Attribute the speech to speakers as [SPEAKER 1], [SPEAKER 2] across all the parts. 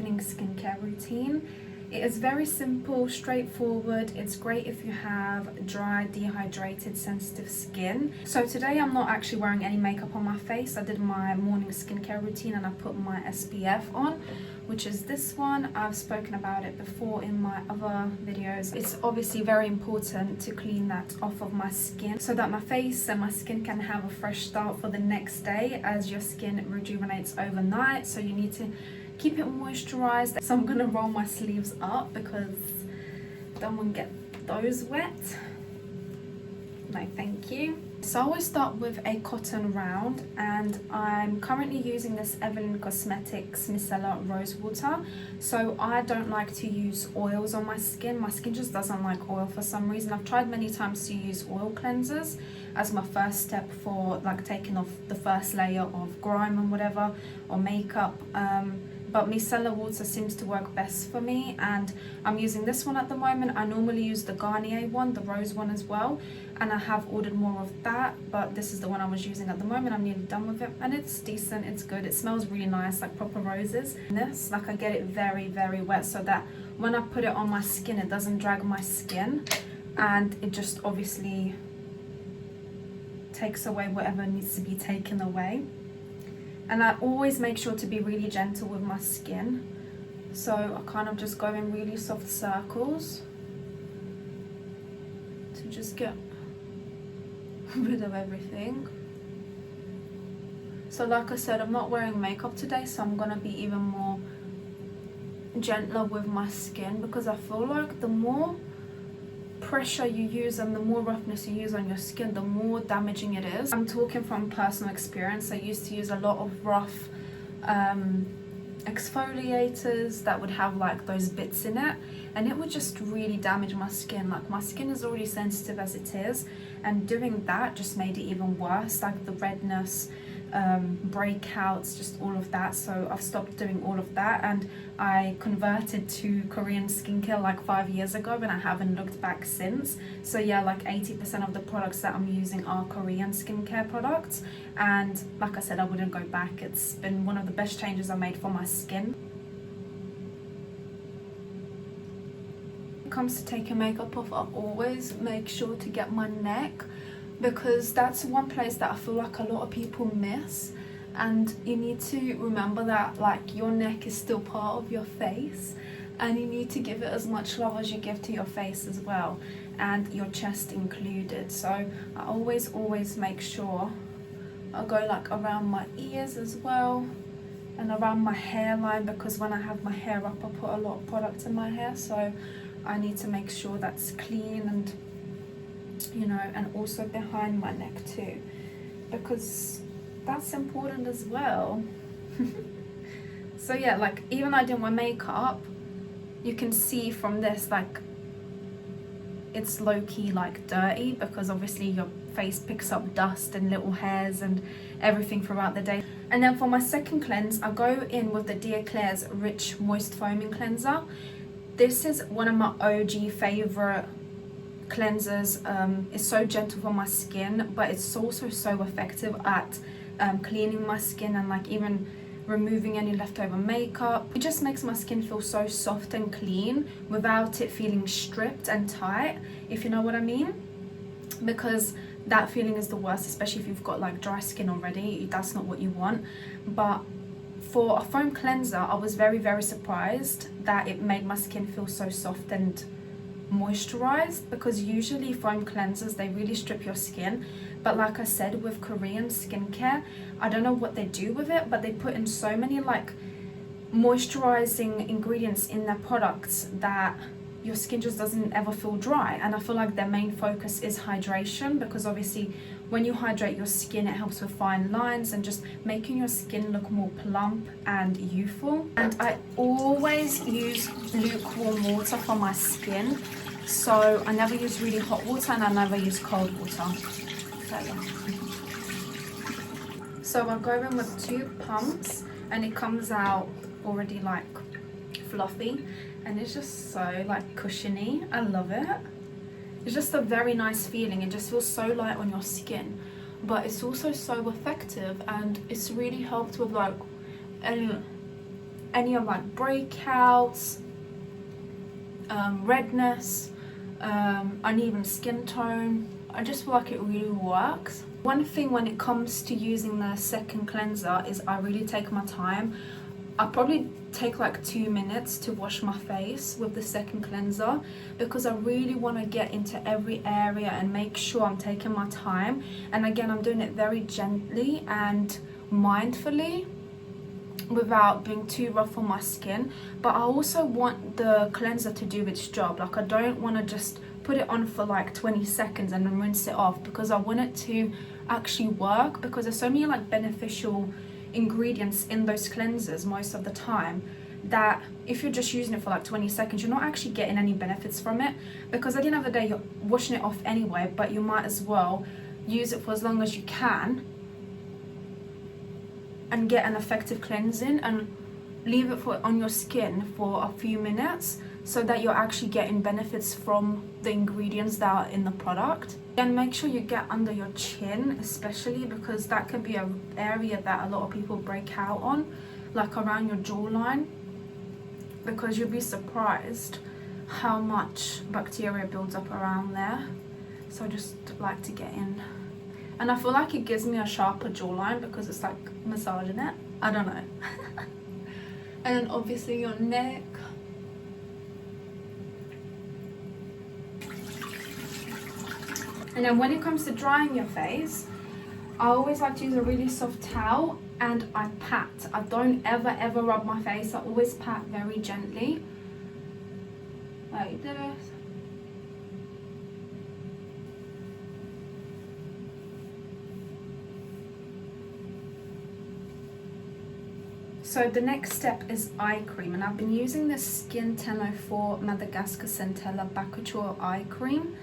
[SPEAKER 1] evening skincare routine. It is very simple, straightforward. It's great if you have dry, dehydrated, sensitive skin. So today I'm not actually wearing any makeup on my face. I did my morning skincare routine and I put my SPF on, which is this one. I've spoken about it before in my other videos. It's obviously very important to clean that off of my skin so that my face and my skin can have a fresh start for the next day, as your skin rejuvenates overnight. So you need to keep it moisturized. So I'm gonna roll my sleeves up because I don't want to get those wet. No, thank you. So I always start with a cotton round, and I'm currently using this Evelyn Cosmetics Micellar Rose Water. So I don't like to use oils on my skin. My skin just doesn't like oil for some reason. I've tried many times to use oil cleansers as my first step for like taking off the first layer of grime and whatever, or makeup. But micellar water seems to work best for me, and I'm using this one at the moment. I normally use the Garnier one, the rose one as well, and I have ordered more of that, but this is the one I was using at the moment. I'm nearly done with it, and it's decent, it's good, it smells really nice, like proper roses. And this, like, I get it very, very wet so that when I put it on my skin, it doesn't drag my skin, and it just obviously takes away whatever needs to be taken away. And I always make sure to be really gentle with my skin. So I kind of just go in really soft circles to just get rid of everything. So like I said, I'm not wearing makeup today, so I'm gonna be even more gentler with my skin, because I feel like the more pressure you use and the more roughness you use on your skin, the more damaging it is. I'm talking from personal experience. I used to use a lot of rough exfoliators that would have like those bits in it, and it would just really damage my skin. Like, my skin is already sensitive as it is, and doing that just made it even worse, like the redness, breakouts, just all of that. So I've stopped doing all of that, and I converted to Korean skincare like 5 years ago, and I haven't looked back since. So yeah, like 80% of the products that I'm using are Korean skincare products, and like I said, I wouldn't go back. It's been one of the best changes I made for my skin. When it comes to taking makeup off, I always make sure to get my neck, because that's one place that I feel like a lot of people miss, and you need to remember that like your neck is still part of your face, and you need to give it as much love as you give to your face as well, and your chest included. So I always make sure I go like around my ears as well, and around my hairline, because when I have my hair up I put a lot of product in my hair, so I need to make sure that's clean, and you know, and also behind my neck too, because that's important as well. So yeah, like even I do my makeup, you can see from this like it's low-key like dirty, because obviously your face picks up dust and little hairs and everything throughout the day. And then for my second cleanse, I go in with the Claire's Rich Moist Foaming Cleanser. This is one of my OG favorite cleansers. It's so gentle for my skin, but it's also so effective at cleaning my skin and like even removing any leftover makeup. It just makes my skin feel so soft and clean without it feeling stripped and tight, if you know what I mean, because that feeling is the worst, especially if you've got like dry skin already. That's not what you want. But for a foam cleanser, I was very, very surprised that it made my skin feel so soft and moisturized, because usually foam cleansers, they really strip your skin. But like I said, with Korean skincare, I don't know what they do with it, but they put in so many like moisturizing ingredients in their products that your skin just doesn't ever feel dry. And I feel like their main focus is hydration, because obviously when you hydrate your skin, it helps with fine lines and just making your skin look more plump and youthful. And I always use lukewarm water for my skin, so I never use really hot water, and I never use cold water. So yeah. So I go in with 2 pumps, and it comes out already like fluffy, and it's just so like cushiony. I love it. It's just a very nice feeling. It just feels so light on your skin, but it's also so effective, and it's really helped with like any any of like breakouts, redness, uneven skin tone. I just feel like it really works. One thing when it comes to using the second cleanser is I really take my time. I probably take like 2 minutes to wash my face with the second cleanser, because I really want to get into every area and make sure I'm taking my time. And again, I'm doing it very gently and mindfully without being too rough on my skin. But I also want the cleanser to do its job. Like, I don't want to just put it on for like 20 seconds and then rinse it off, because I want it to actually work, because there's so many like beneficial ingredients in those cleansers most of the time that if you're just using it for like 20 seconds, you're not actually getting any benefits from it, because at the end of the day you're washing it off anyway. But you might as well use it for as long as you can and get an effective cleansing, and leave it on your skin for a few minutes so that you're actually getting benefits from the ingredients that are in the product. And make sure you get under your chin, especially because that can be an area that a lot of people break out on, like around your jawline, because you'll be surprised how much bacteria builds up around there. So I just like to get in, and I feel like it gives me a sharper jawline because it's like massaging it. I don't know. And then obviously your neck. And then when it comes to drying your face, I always like to use a really soft towel and I pat. I don't ever rub my face. I always pat very gently, like this. So the next step is eye cream, and I've been using this Skin 1004 Madagascar Centella Bakuchiol eye cream.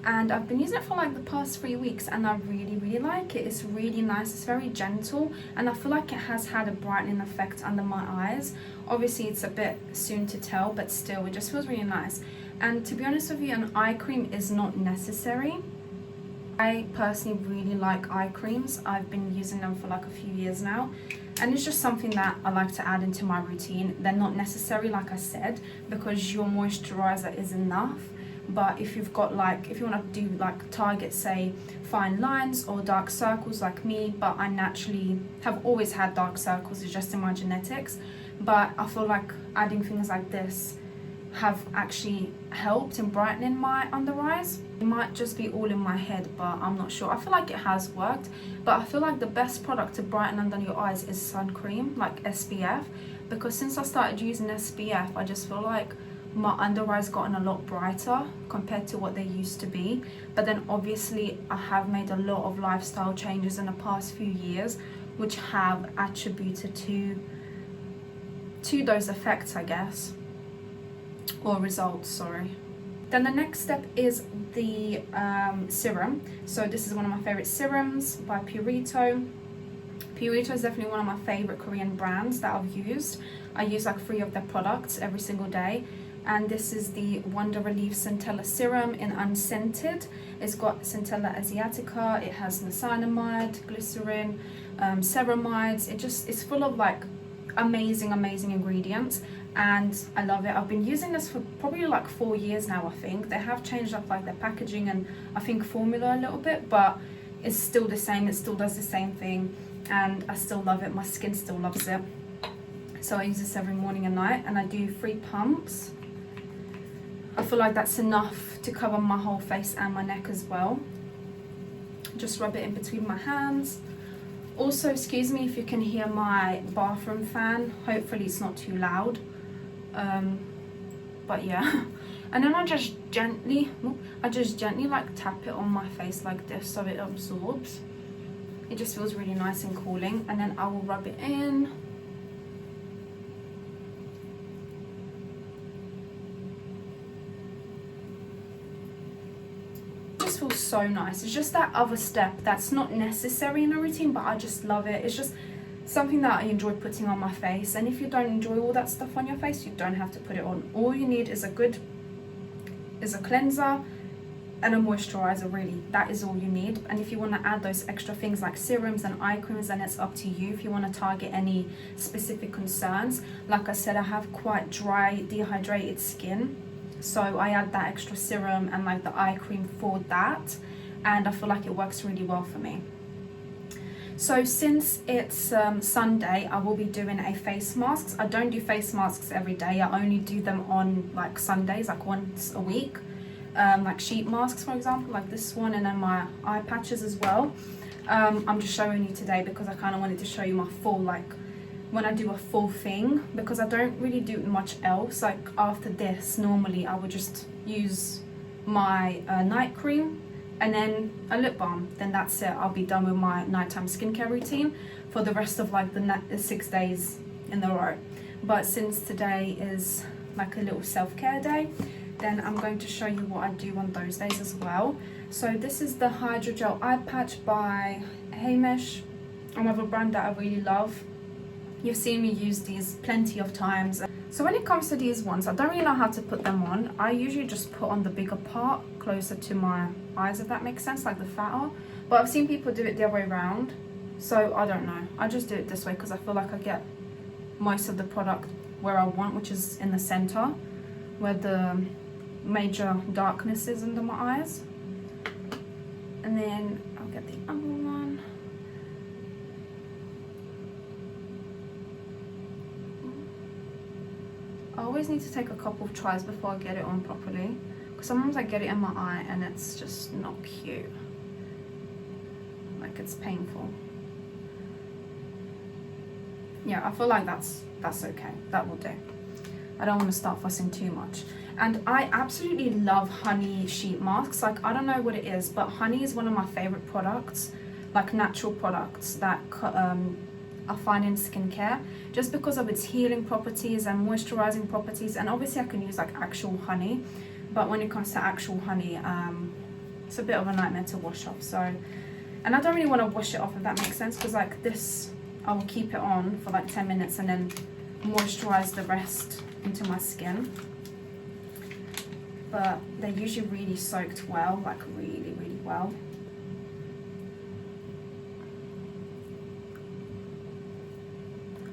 [SPEAKER 1] And I've been using it for like the past 3 weeks, and I really like it. It's really nice, it's very gentle, and I feel like it has had a brightening effect under my eyes. Obviously it's a bit soon to tell, but still it just feels really nice. And to be honest with you, an eye cream is not necessary. I personally really like eye creams. I've been using them for like a few years now, and it's just something that I like to add into my routine. They're not necessary, like I said, because your moisturizer is enough. But if you've got like, if you want to do like target, say, fine lines or dark circles like me, but I naturally have always had dark circles, it's just in my genetics. But I feel like adding things like this have actually helped in brightening my under eyes. It might just be all in my head, but I'm not sure. I feel like it has worked, but I feel like the best product to brighten under your eyes is sun cream, like SPF, because since I started using SPF, I just feel like my under eyes gotten a lot brighter compared to what they used to be. But then obviously I have made a lot of lifestyle changes in the past few years, which have attributed to those effects, I guess, or results, sorry. Then the next step is the serum. So this is one of my favorite serums by Purito. Purito is definitely one of my favorite Korean brands that I've used. I use like 3 of their products every single day. And this is the Wonder Relief Centella Serum in unscented. It's got Centella asiatica, it has niacinamide, glycerin, ceramides. It's full of like amazing ingredients, and I love it. I've been using this for probably like 4 years now, I think. They have changed up like their packaging and I think formula a little bit, but it's still the same. It still does the same thing, and I still love it. My skin still loves it. So I use this every morning and night, and I do 3 pumps. I feel like that's enough to cover my whole face and my neck as well. Just rub it in between my hands. Also, excuse me if you can hear my bathroom fan. Hopefully it's not too loud. But yeah. And then I just gently like tap it on my face like this so it absorbs. It just feels really nice and cooling. And then I will rub it in. Feels so nice. It's just that other step that's not necessary in a routine, but I just love it. It's just something that I enjoy putting on my face, and if you don't enjoy all that stuff on your face, you don't have to put it on. All you need is a cleanser and a moisturizer, really. That is all you need. And if you want to add those extra things like serums and eye creams, then it's up to you if you want to target any specific concerns. Like I said, I have quite dry, dehydrated skin, so I add that extra serum and like the eye cream for that, and I feel like it works really well for me. So since it's Sunday, I will be doing a face mask. I don't do face masks every day. I only do them on like Sundays, like once a week. Like sheet masks, for example, like this one, and then my eye patches as well. I'm just showing you today because I kind of wanted to show you my full, like when I do a full thing, because I don't really do much else. Like after this, normally I would just use my night cream and then a lip balm, then that's it. I'll be done with my nighttime skincare routine for the rest of like the 6 days in a row. But since today is like a little self-care day, then I'm going to show you what I do on those days as well. So this is the Hydrogel Eye Patch by Hamish, another brand that I really love. You've seen me use these plenty of times. So when it comes to these ones, I don't really know how to put them on. I usually just put on the bigger part closer to my eyes, if that makes sense, like the fatter. But I've seen people do it the other way around, so I don't know. I just do it this way because I feel like I get most of the product where I want, which is in the center, where the major darkness is under my eyes. And then I'll get the other one. I always need to take a couple of tries before I get it on properly, because sometimes I get it in my eye and it's just not cute. Like it's painful. Yeah, I feel like that's okay. That will do. I don't want to start fussing too much. And I absolutely love honey sheet masks. Like, I don't know what it is, but honey is one of my favorite products, like natural products that I find in skincare, just because of its healing properties and moisturizing properties. And obviously I can use like actual honey, but when it comes to actual honey, it's a bit of a nightmare to wash off. So, and I don't really want to wash it off, if that makes sense, because like this, I will keep it on for like 10 minutes and then moisturize the rest into my skin. But they're usually really soaked well, like really, really well.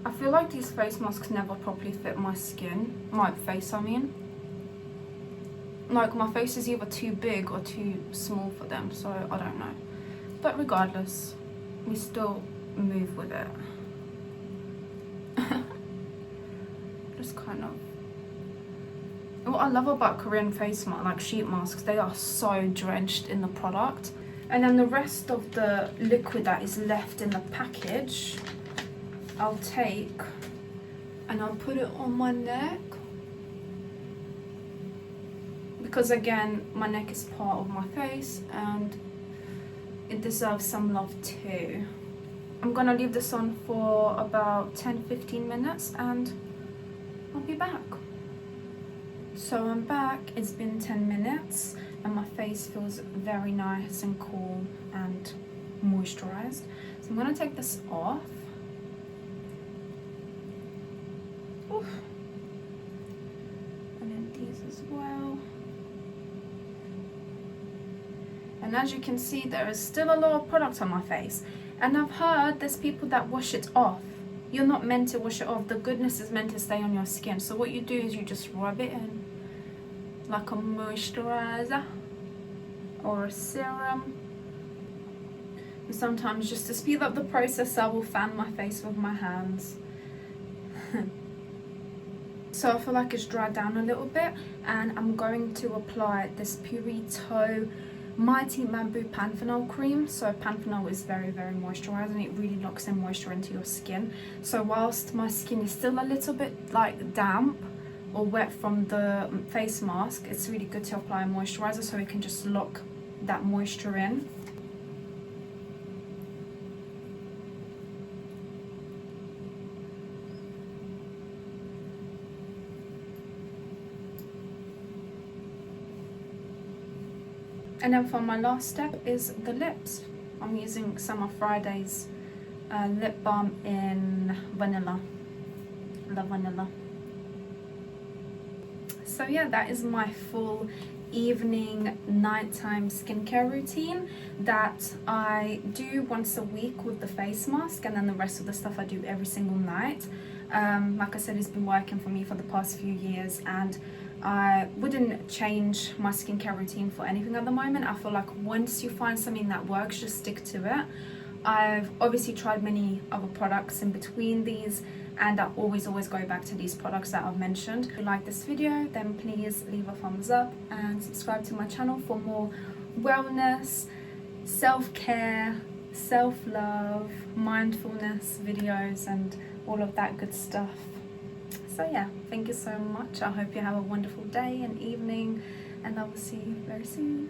[SPEAKER 1] I feel like these face masks never properly fit my skin, my face I mean. Like my face is either too big or too small for them, so I don't know. But regardless, we still move with it. Just kind of. What I love about Korean face mask, like sheet masks, they are so drenched in the product. And then the rest of the liquid that is left in the package, I'll take and I'll put it on my neck, because again, my neck is part of my face and it deserves some love too. I'm gonna leave this on for about 10-15 minutes and I'll be back. So I'm back, it's been 10 minutes and my face feels very nice and cool and moisturized. So I'm gonna take this off. Oof. And then these as well. And as you can see, there is still a lot of product on my face. And I've heard there's people that wash it off. You're not meant to wash it off. The goodness is meant to stay on your skin. So what you do is you just rub it in like a moisturizer or a serum. And sometimes just to speed up the process, I will fan my face with my hands. So I feel like it's dried down a little bit, and I'm going to apply this Purito Mighty Bamboo Panthenol cream. So panthenol is very, very moisturizing. It really locks in moisture into your skin. So whilst my skin is still a little bit like damp or wet from the face mask, it's really good to apply a moisturizer so it can just lock that moisture in. And then for my last step is the lips. I'm using Summer Friday's lip balm in vanilla, La Vanilla. So yeah, that is my full evening nighttime skincare routine that I do once a week with the face mask, and then the rest of the stuff I do every single night. Like I said, it's been working for me for the past few years, and I wouldn't change my skincare routine for anything at the moment. I feel like once you find something that works, just stick to it. I've obviously tried many other products in between these, and I always go back to these products that I've mentioned. If you like this video, then please leave a thumbs up and subscribe to my channel for more wellness, self-care, self-love, mindfulness videos and all of that good stuff. So yeah, thank you so much. I hope you have a wonderful day and evening, and I will see you very soon.